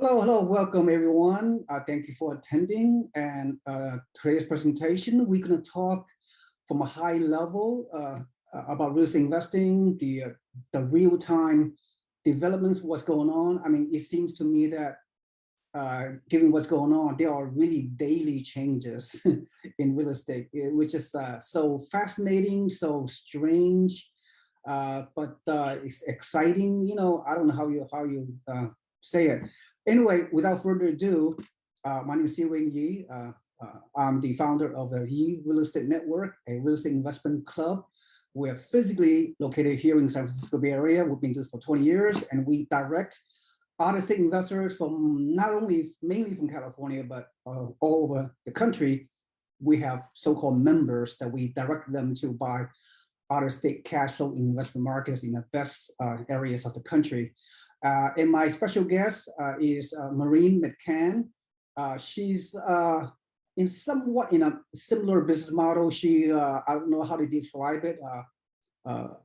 Hello, welcome everyone. Thank you for attending. And today's presentation, we're going to talk from a high level about real estate investing, the real-time developments, what's going on. I mean, it seems to me that given what's going on, there are really daily changes in real estate, which is so fascinating, so strange, but it's exciting. You know, I don't know how you say it. Anyway, without further ado, my name is Seewing. I'm the founder of the Yi Real Estate Network, a real estate investment club. We're physically located here in San Francisco Bay Area. We've been doing this for 20 years, and we direct out-of-state investors from not only mainly from California, but all over the country. We have so-called members that we direct them to buy out-of-state cash flow investment markets in the best areas of the country. And my special guest is Maureen McCann. She's somewhat in a similar business model. She, I don't know how to describe it.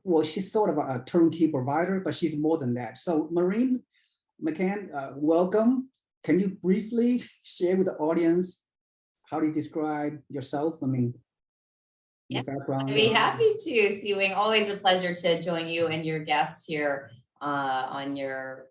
Well, she's sort of a turnkey provider, but she's more than that. So Maureen McCann, welcome. Can you briefly share with the audience how do you describe yourself? I mean, yeah, your background. I'd be happy to, Seewing. Always a pleasure to join you and your guests here on your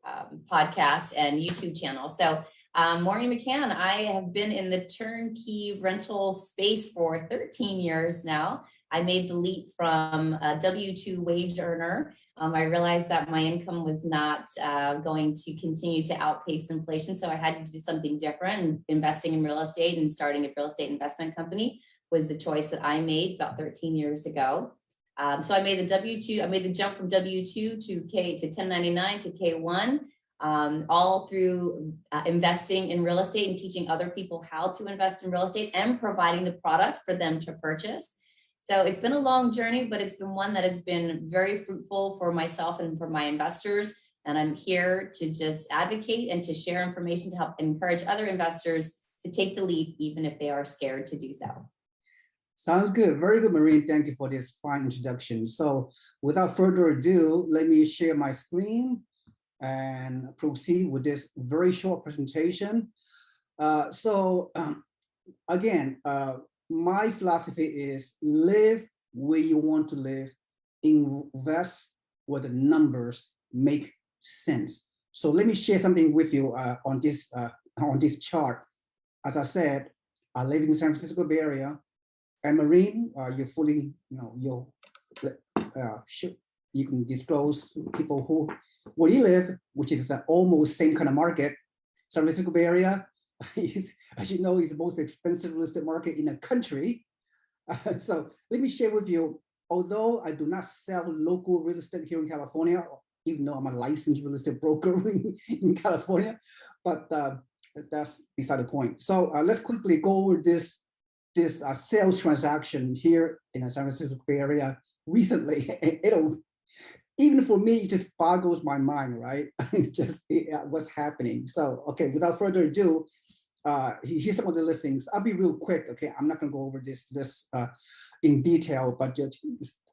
podcast and YouTube channel. So Maureen McCann, I have been in the turnkey rental space for 13 years now. I made the leap from a W-2 wage earner. I realized that my income was not going to continue to outpace inflation. So I had to do something different, and investing in real estate and starting a real estate investment company was the choice that I made about 13 years ago. So I made the jump from W-2 to 1099 to K1, all through investing in real estate and teaching other people how to invest in real estate and providing the product for them to purchase. So it's been a long journey, but it's been one that has been very fruitful for myself and for my investors. And I'm here to just advocate and to share information to help encourage other investors to take the leap, even if they are scared to do so. Sounds good. Very good, Maureen. Thank you for this fine introduction. So without further ado, let me share my screen and proceed with this very short presentation. Again, my philosophy is live where you want to live, invest where the numbers make sense. So let me share something with you on this chart. As I said, I live in the San Francisco Bay Area. And Maureen, you're fully, you can disclose people where you live, which is the almost same kind of market. San Francisco Bay Area, as you know, is the most expensive real estate market in the country. So let me share with you, although I do not sell local real estate here in California, even though I'm a licensed real estate broker in California, but that's beside the point. So let's quickly go over this sales transaction here in the San Francisco Bay Area recently. Even for me, it just boggles my mind, right? What's happening. So, okay, without further ado, here's some of the listings. I'll be real quick, okay? I'm not gonna go over this in detail, but just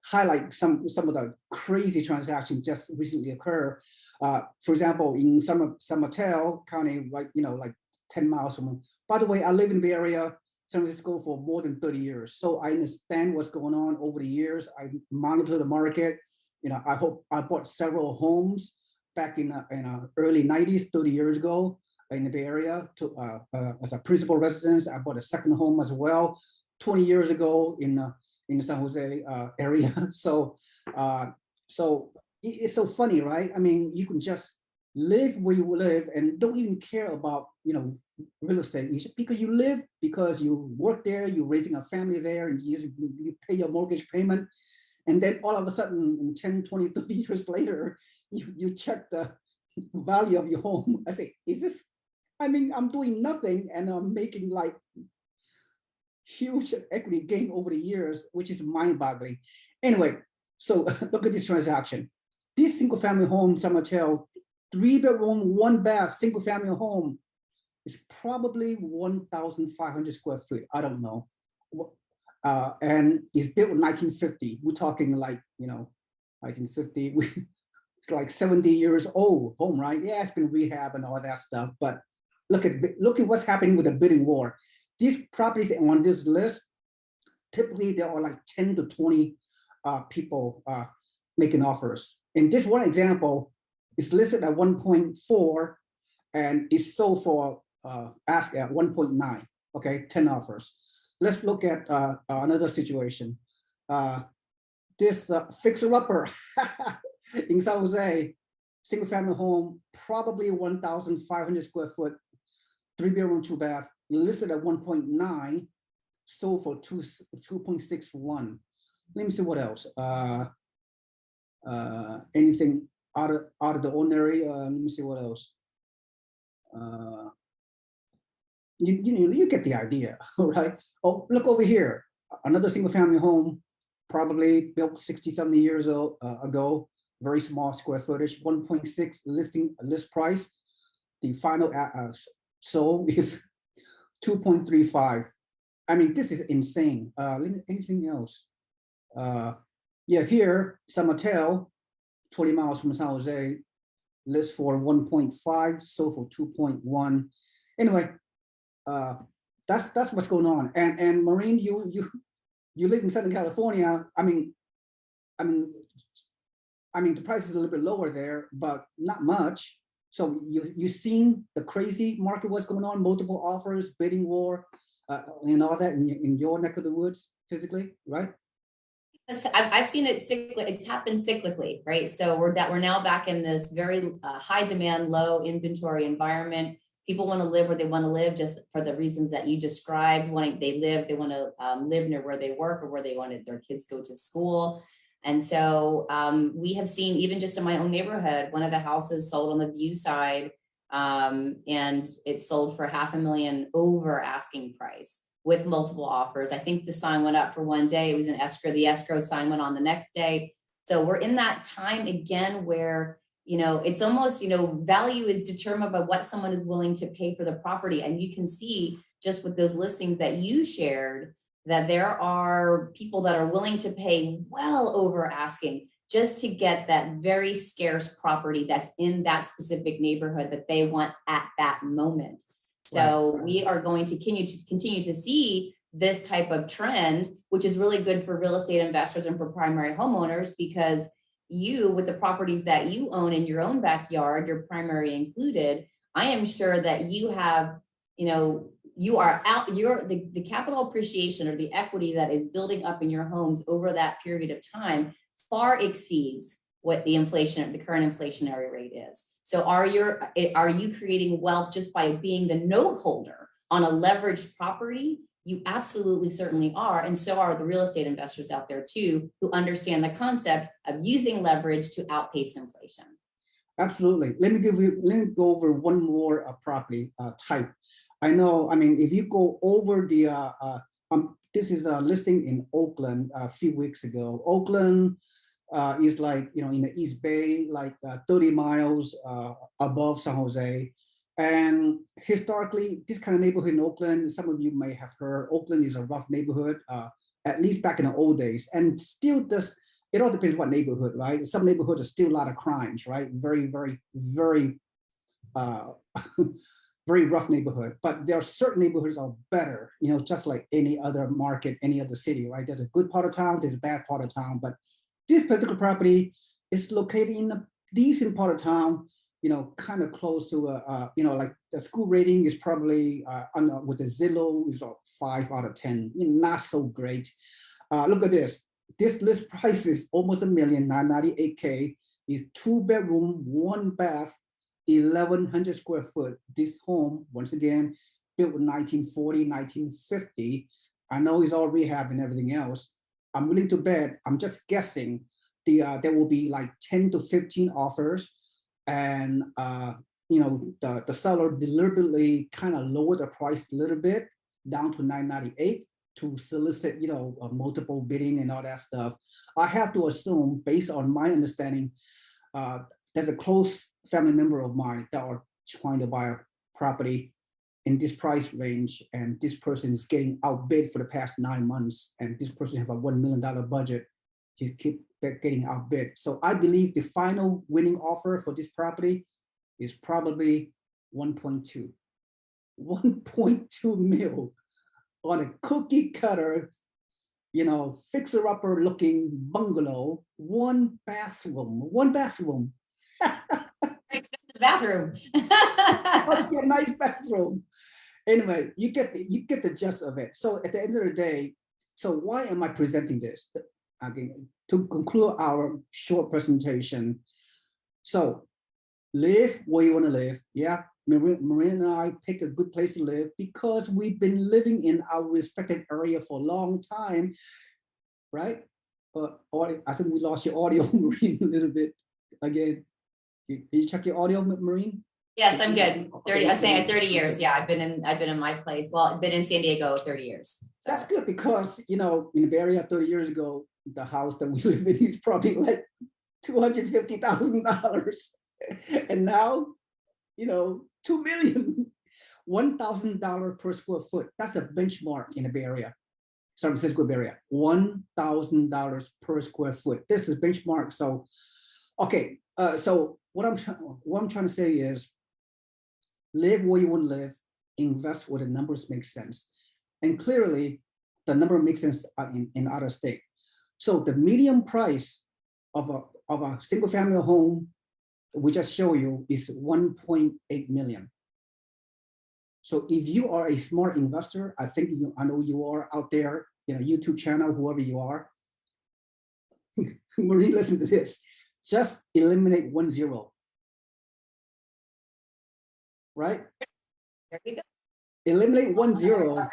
highlight some of the crazy transactions just recently occurred. For example, in San Mateo County, like 10 miles from. By the way, I live in the Bay Area, San Francisco, for more than 30 years. So I understand what's going on over the years. I monitor the market. I bought several homes back in early 90s, 30 years ago in the Bay Area as a principal residence. I bought a second home as well 20 years ago in the San Jose area. So it's so funny, right? I mean, you can just live where you live and don't even care about, real estate. Because you live, because you work there, you're raising a family there, and you pay your mortgage payment. And then all of a sudden, in 10, 20, 30 years later, you check the value of your home. I say, I'm doing nothing and I'm making like huge equity gain over the years, which is mind-boggling. Anyway, so look at this transaction. This single-family home, San Mateo, 3-bedroom, 1-bath, single-family home is probably 1,500 square feet. I don't know. And it's built in 1950. We're talking like, 1950. it's like 70 years old home, right? Yeah, it's been rehab and all that stuff, but look at what's happening with the bidding war. These properties on this list, typically there are like 10 to 20 people making offers. In this one example, it's listed at 1.4 and it's sold for ask at 1.9. Okay, 10 offers. Let's look at another situation. This fixer-upper in San Jose, single-family home, probably 1,500 square foot, 3-bedroom, 2-bath, listed at 1.9, sold for 2.61. Let me see what else. Anything out of the ordinary? Let me see what else. You get the idea, right? Oh, look over here. Another single-family home, probably built 60, 70 years ago. Very small square footage, 1.6 list price. The final sold is 2.35. I mean, this is insane. Anything else? Yeah, here, San Mateo, 20 miles from San Jose, list for 1.5, sold for 2.1. Anyway, that's what's going on. And Maureen, you live in Southern California. I mean, the price is a little bit lower there, but not much. So you seen the crazy market, what's going on, multiple offers, bidding war, and all that in your neck of the woods physically, right? I've seen it it's happened cyclically, right? So we're now back in this very high demand, low inventory environment. People want to live where they want to live, just for the reasons that you described. They want to live near where they work or where they wanted their kids go to school. And so we have seen, even just in my own neighborhood, one of the houses sold on the View side, and it sold for $500,000 over asking price with multiple offers. I think the sign went up for one day. It was in escrow. The escrow sign went on the next day. So we're in that time again where, it's almost, value is determined by what someone is willing to pay for the property. And you can see just with those listings that you shared, that there are people that are willing to pay well over asking just to get that very scarce property that's in that specific neighborhood that they want at that moment. So we are going to continue to see this type of trend, which is really good for real estate investors and for primary homeowners, because you, with the properties that you own in your own backyard, your primary included, I am sure that you have, you are out, the capital appreciation or the equity that is building up in your homes over that period of time far exceeds what the current inflationary rate is. So are you creating wealth just by being the note holder on a leveraged property? You absolutely certainly are. And so are the real estate investors out there too, who understand the concept of using leverage to outpace inflation. Absolutely. Let me go over one more property type. I mean, if you go over the, this is a listing in Oakland a few weeks ago. Oakland is like, in the East Bay, like 30 miles above San Jose. And historically, this kind of neighborhood in Oakland, some of you may have heard, Oakland is a rough neighborhood, at least back in the old days. And still does, it all depends what neighborhood, right? Some neighborhoods are still a lot of crimes, right? Very, very, very, very rough neighborhood. But there are certain neighborhoods are better, just like any other market, any other city, right? There's a good part of town, there's a bad part of town. But this particular property is located in a decent part of town, kind of close to, like the school rating is probably with the Zillow is about 5 out of 10, not so great. Look at this. This list price is almost $1 million, 998K, is 2-bedroom, 1-bath, 1,100 square foot. This home, once again, built in 1940, 1950. I know it's all rehab and everything else. I'm willing to bet, I'm just guessing, there will be like 10 to 15 offers. And the seller deliberately kind of lowered the price a little bit down to 998 to solicit, multiple bidding and all that stuff. I have to assume, based on my understanding, there's a close family member of mine that are trying to buy a property in this price range, and this person is getting outbid for the past 9 months, and this person have a $1 million budget. He keep getting outbid. So I believe the final winning offer for this property is probably 1.2. 1.2 mil on a cookie cutter, fixer-upper looking bungalow, one bathroom. Expensive bathroom. Okay, nice bathroom. Anyway, you get the gist of it. So at the end of the day, so why am I presenting this? Again, to conclude our short presentation. So live where you want to live. Yeah, Maureen and I pick a good place to live because we've been living in our respective area for a long time, right? I think we lost your audio, Maureen, a little bit again. Can you check your audio, Maureen? Yes, I'm good. 30. I was saying at 30 years. Yeah, I've been in my place. Well, I've been in San Diego 30 years. So. That's good because in the Bay Area 30 years ago, the house that we live in is probably like $250,000, and now, $2 million, $1,000 per square foot. That's a benchmark in the Bay Area, San Francisco Bay Area. $1,000 per square foot. This is benchmark. So, okay. So what I'm trying to say is, live where you want to live, invest where the numbers make sense. And clearly, the number makes sense in out of state. So the median price of a single family home, we just show you, is 1.8 million. So if you are a smart investor, I know you are out there, YouTube channel, whoever you are, Marie, listen to this. Just eliminate 1 0. Right? There you go. Eliminate 1 0,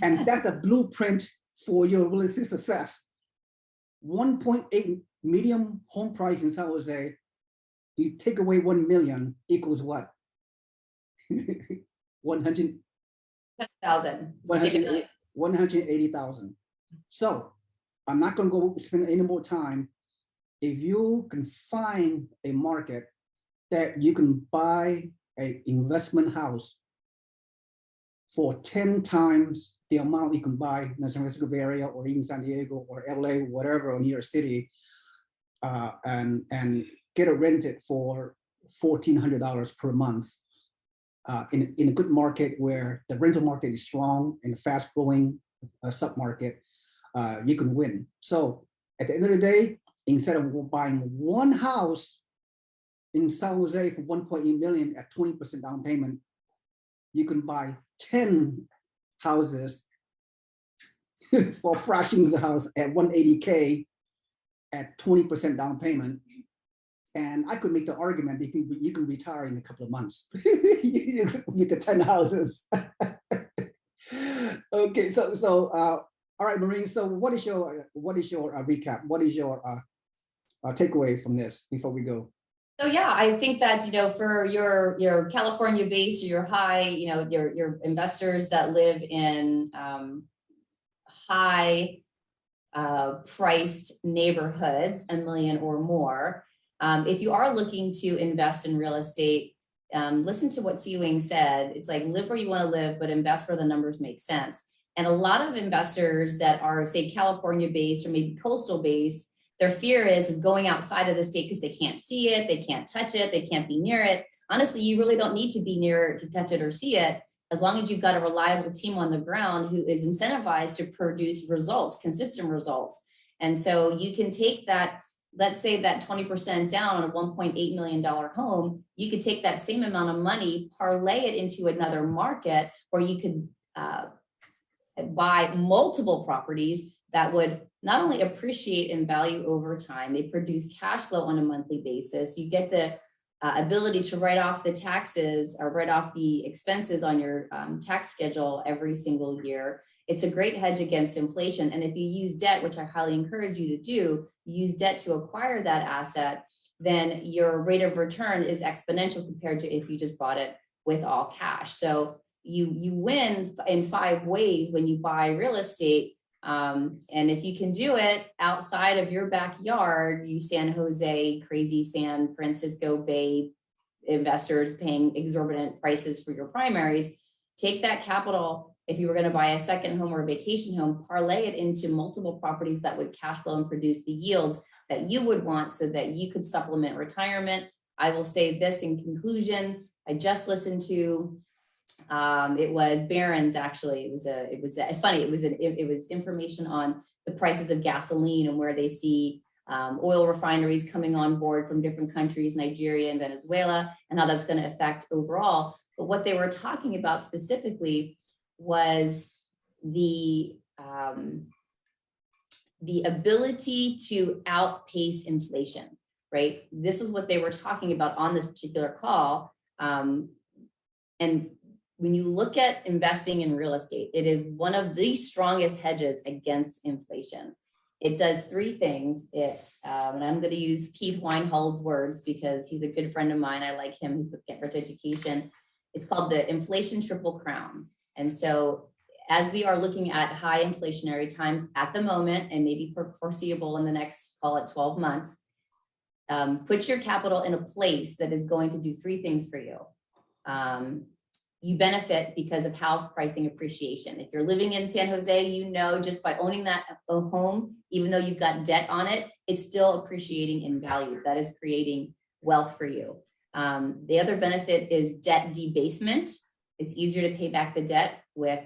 and that's a blueprint for your real estate success. 1.8 medium home price in San Jose, you take away 1 million equals what? 180,000. So I'm not going to go spend any more time. If you can find a market that you can buy an investment house for 10 times the amount you can buy in the San Francisco Bay Area or even San Diego or LA, whatever, or New York City, and get it rented for $1,400 per month in a good market where the rental market is strong and a fast growing submarket, you can win. So at the end of the day, instead of buying one house in San Jose for 1.8 million at 20% down payment, you can buy 10 houses for a fraction of the house at 180K at 20% down payment. And I could make the argument that you can retire in a couple of months with the 10 houses. Okay, so all right, Maureen. So what is your recap? What is your takeaway from this before we go? So yeah, I think that for your California base or your high, your investors that live in high priced neighborhoods, $1 million or more. If you are looking to invest in real estate, listen to what Seewing said. It's like, live where you want to live, but invest where the numbers make sense. And a lot of investors that are, say, California based or maybe coastal based, their fear is going outside of the state because they can't see it, they can't touch it, they can't be near it. Honestly, you really don't need to be near it to touch it or see it, as long as you've got a reliable team on the ground who is incentivized to produce results, consistent results. And so you can take that, let's say that 20% down on a $1.8 million home, you could take that same amount of money, parlay it into another market where you could buy multiple properties that would not only appreciate in value over time, they produce cash flow on a monthly basis. You get the ability to write off the taxes or write off the expenses on your tax schedule every single year. It's a great hedge against inflation. And if you use debt, which I highly encourage you to do, use debt to acquire that asset, then your rate of return is exponential compared to if you just bought it with all cash. So you win in 5 ways when you buy real estate. And if you can do it outside of your backyard, you San Jose, crazy San Francisco Bay investors paying exorbitant prices for your primaries, take that capital. If you were going to buy a second home or a vacation home, parlay it into multiple properties that would cash flow and produce the yields that you would want so that you could supplement retirement. I will say this in conclusion. I just listened to, it was Barron's actually. It's funny. It was information on the prices of gasoline and where they see oil refineries coming on board from different countries, Nigeria and Venezuela, and how that's going to affect overall. But what they were talking about specifically was the ability to outpace inflation, right? This is what they were talking about on this particular call. And when you look at investing in real estate, it is one of the strongest hedges against inflation. It does three things. And I'm going to use Keith Weinhold's words because he's a good friend of mine. I like him. He's with Get Rich Education. It's called the inflation triple crown. And so as we are looking at high inflationary times at the moment, and maybe foreseeable in the next, call it 12 months, put your capital in a place that is going to do three things for you. You benefit because of house pricing appreciation. If you're living in San Jose, you know, just by owning that home, even though you've got debt on it, it's still appreciating in value. That is creating wealth for you. The other benefit is debt debasement. It's easier to pay back the debt with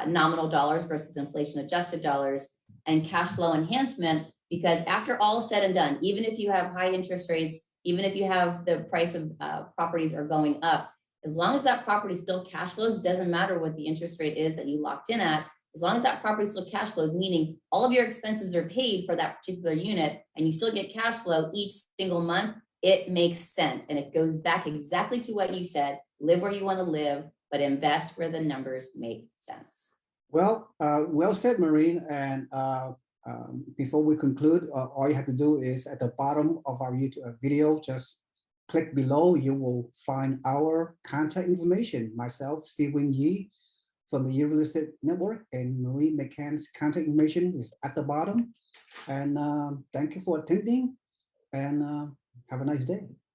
nominal dollars versus inflation adjusted dollars, and cash flow enhancement, because after all said and done, even if you have high interest rates, even if you have the price of properties are going up, as long as that property still cash flows, doesn't matter what the interest rate is that you locked in at, as long as that property still cash flows, meaning all of your expenses are paid for that particular unit and you still get cash flow each single month, it makes sense. And it goes back exactly to what you said, live where you want to live, but invest where the numbers make sense. Well, well said, Maureen. And before we conclude, all you have to do is at the bottom of our YouTube video, just click below. You will find our contact information. Myself, Seewing from the Real Estate Network, and Maureen McCann's contact information is at the bottom. And thank you for attending, and have a nice day.